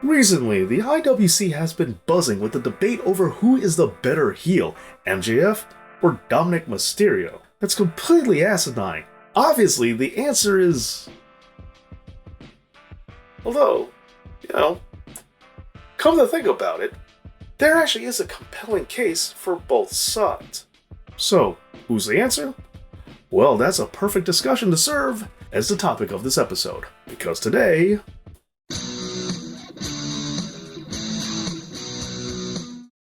Recently, the IWC has been buzzing with the debate over who is the better heel, MJF or Dominik Mysterio. That's completely asinine. Obviously, the answer is... Although, come to think about it, there actually is a compelling case for both sides. So, who's the answer? Well, that's a perfect discussion to serve as the topic of this episode, because today...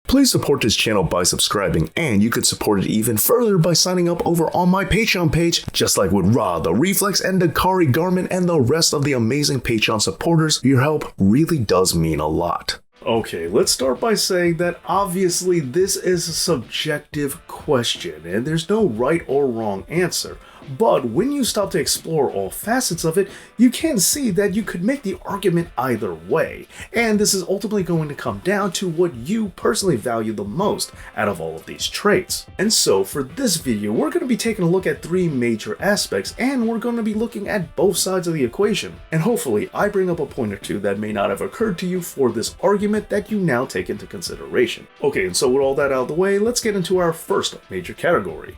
Please support this channel by subscribing, and you could support it even further by signing up over on my Patreon page. Just like with Ra, the Reflex, and Dakari Garmin, and the rest of the amazing Patreon supporters, your help really does mean a lot. Okay, let's start by saying that obviously this is a subjective question, and there's no right or wrong answer. But when you stop to explore all facets of it, you can see that you could make the argument either way. And this is ultimately going to come down to what you personally value the most out of all of these traits. And so for this video, we're going to be taking a look at three major aspects, and we're going to be looking at both sides of the equation. And hopefully I bring up a point or two that may not have occurred to you for this argument that you now take into consideration. Okay, and so with all that out of the way, let's get into our first major category.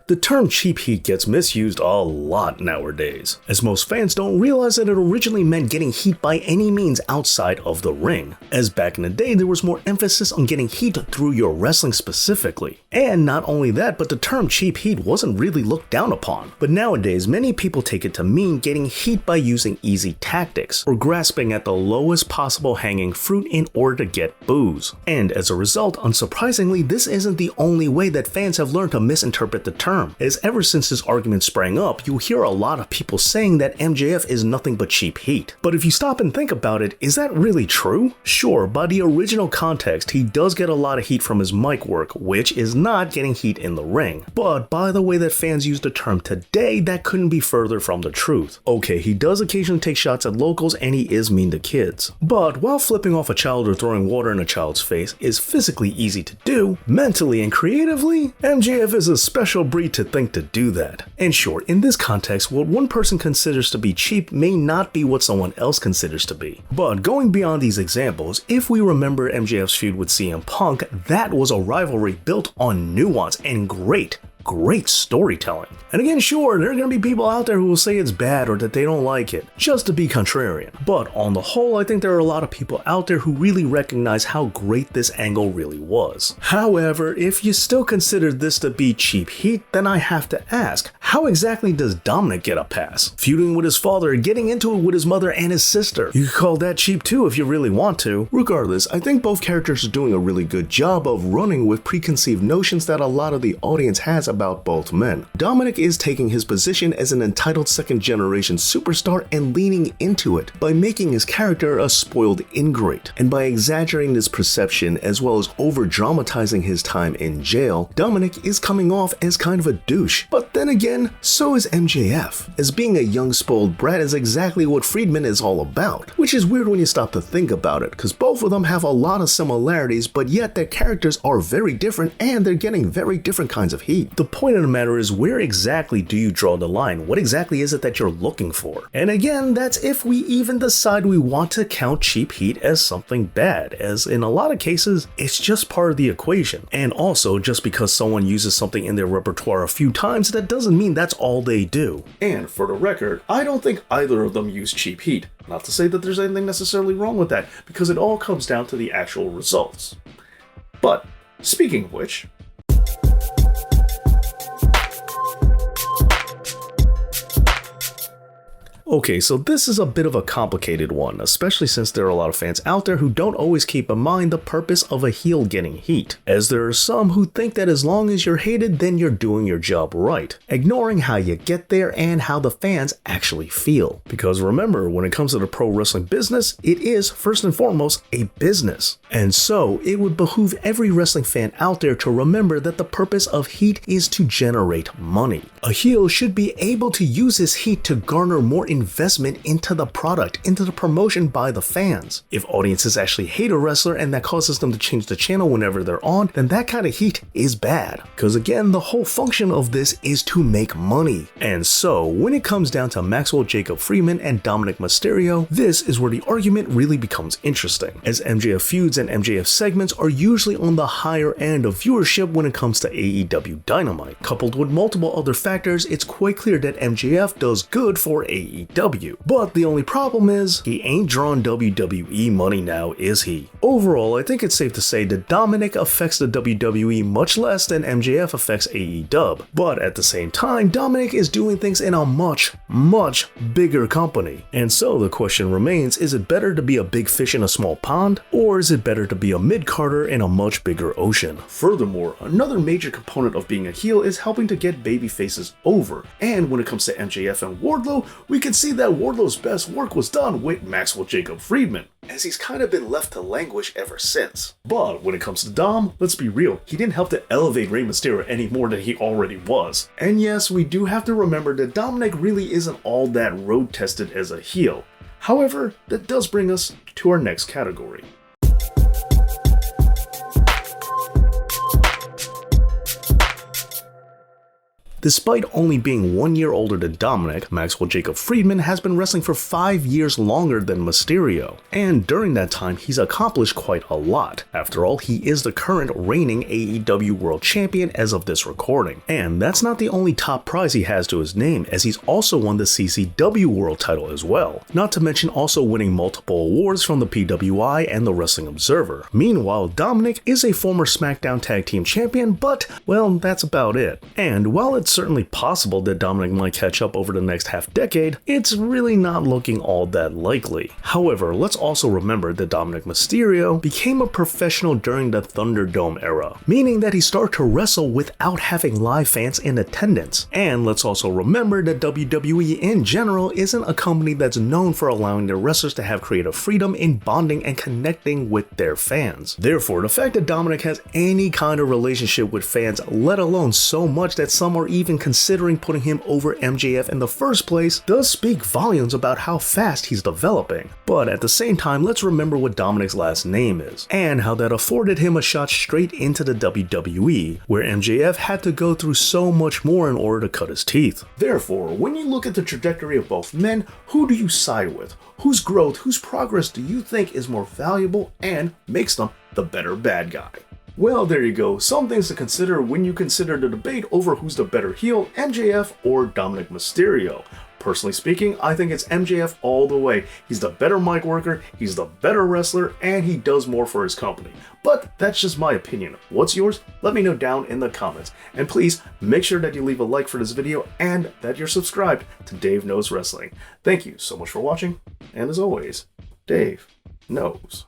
The term cheap heat gets misused a lot nowadays, as most fans don't realize that it originally meant getting heat by any means outside of the ring, as back in the day there was more emphasis on getting heat through your wrestling specifically. And not only that, but the term cheap heat wasn't really looked down upon. But nowadays many people take it to mean getting heat by using easy tactics, or grasping at the lowest possible hanging fruit in order to get boos. And as a result, unsurprisingly, this isn't the only way that fans have learned to misinterpret the term. As ever since this argument sprang up, you hear a lot of people saying that MJF is nothing but cheap heat. But if you stop and think about it, is that really true? Sure, by the original context, he does get a lot of heat from his mic work, which is not getting heat in the ring. But by the way that fans use the term today, that couldn't be further from the truth. Okay, he does occasionally take shots at locals and he is mean to kids. But while flipping off a child or throwing water in a child's face is physically easy to do, mentally and creatively, MJF is a special breed to think to do that. And sure, in this context, what one person considers to be cheap may not be what someone else considers to be. But going beyond these examples, if we remember MJF's feud with CM Punk, that was a rivalry built on nuance and great storytelling. And again, sure, there are going to be people out there who will say it's bad or that they don't like it, just to be contrarian. But on the whole, I think there are a lot of people out there who really recognize how great this angle really was. However, if you still consider this to be cheap heat, then I have to ask, how exactly does Dominik get a pass? Feuding with his father, getting into it with his mother and his sister. You could call that cheap too if you really want to. Regardless, I think both characters are doing a really good job of running with preconceived notions that a lot of the audience has about both men. Dominik is taking his position as an entitled second-generation superstar and leaning into it by making his character a spoiled ingrate. And by exaggerating this perception as well as over-dramatizing his time in jail, Dominik is coming off as kind of a douche. But then again, so is MJF, as being a young spoiled brat is exactly what Friedman is all about, which is weird when you stop to think about it, because both of them have a lot of similarities, but yet their characters are very different and they're getting very different kinds of heat. The point of the matter is, where exactly do you draw the line? What exactly is it that you're looking for? And again, that's if we even decide we want to count cheap heat as something bad, as in a lot of cases, it's just part of the equation. And also, just because someone uses something in their repertoire a few times, that doesn't mean that's all they do. And for the record, I don't think either of them use cheap heat. Not to say that there's anything necessarily wrong with that, because it all comes down to the actual results. But, speaking of which, okay, so this is a bit of a complicated one, especially since there are a lot of fans out there who don't always keep in mind the purpose of a heel getting heat, as there are some who think that as long as you're hated, then you're doing your job right, ignoring how you get there and how the fans actually feel. Because remember, when it comes to the pro wrestling business, it is first and foremost a business. And so, it would behoove every wrestling fan out there to remember that the purpose of heat is to generate money. A heel should be able to use his heat to garner more investment into the product, into the promotion by the fans. If audiences actually hate a wrestler and that causes them to change the channel whenever they're on, then that kind of heat is bad. Because again, the whole function of this is to make money. And so, when it comes down to Maxwell Jacob Friedman and Dominik Mysterio, this is where the argument really becomes interesting, as MJF feuds and MJF segments are usually on the higher end of viewership when it comes to AEW Dynamite. Coupled with multiple other factors, it's quite clear that MJF does good for AEW. But the only problem is, he ain't drawing WWE money now, is he? Overall, I think it's safe to say that Dominik affects the WWE much less than MJF affects AEW. But at the same time, Dominik is doing things in a much bigger company. And so the question remains, is it better to be a big fish in a small pond, or is it better to be a mid-carder in a much bigger ocean? Furthermore, another major component of being a heel is helping to get baby faces over. And when it comes to MJF and Wardlow, we can see that Wardlow's best work was done with Maxwell Jacob Friedman, as he's kind of been left to languish ever since. But when it comes to Dom, let's be real, he didn't help to elevate Rey Mysterio any more than he already was. And yes, we do have to remember that Dominik really isn't all that road tested as a heel. However, that does bring us to our next category. Despite only being 1 year older than Dominik, Maxwell Jacob Friedman has been wrestling for 5 years longer than Mysterio, and during that time he's accomplished quite a lot. After all, he is the current reigning AEW World Champion as of this recording. And that's not the only top prize he has to his name, as he's also won the CCW World title as well, not to mention also winning multiple awards from the PWI and the Wrestling Observer. Meanwhile, Dominik is a former SmackDown Tag Team Champion, but, well, that's about it. And while it's certainly possible that Dominik might catch up over the next half decade, it's really not looking all that likely. However, let's also remember that Dominik Mysterio became a professional during the Thunderdome era, meaning that he started to wrestle without having live fans in attendance. And let's also remember that WWE in general isn't a company that's known for allowing their wrestlers to have creative freedom in bonding and connecting with their fans. Therefore, the fact that Dominik has any kind of relationship with fans, let alone so much that some are even considering putting him over MJF in the first place, does speak volumes about how fast he's developing. But at the same time, let's remember what Dominik's last name is, and how that afforded him a shot straight into the WWE, where MJF had to go through so much more in order to cut his teeth. Therefore, when you look at the trajectory of both men, who do you side with? Whose growth, whose progress do you think is more valuable and makes them the better bad guy? Well, there you go, some things to consider when you consider the debate over who's the better heel, MJF or Dominik Mysterio. Personally speaking, I think it's MJF all the way. He's the better mic worker, he's the better wrestler, and he does more for his company. But that's just my opinion. What's yours? Let me know down in the comments. And please, make sure that you leave a like for this video and that you're subscribed to Dave Knows Wrestling. Thank you so much for watching, and as always, Dave knows.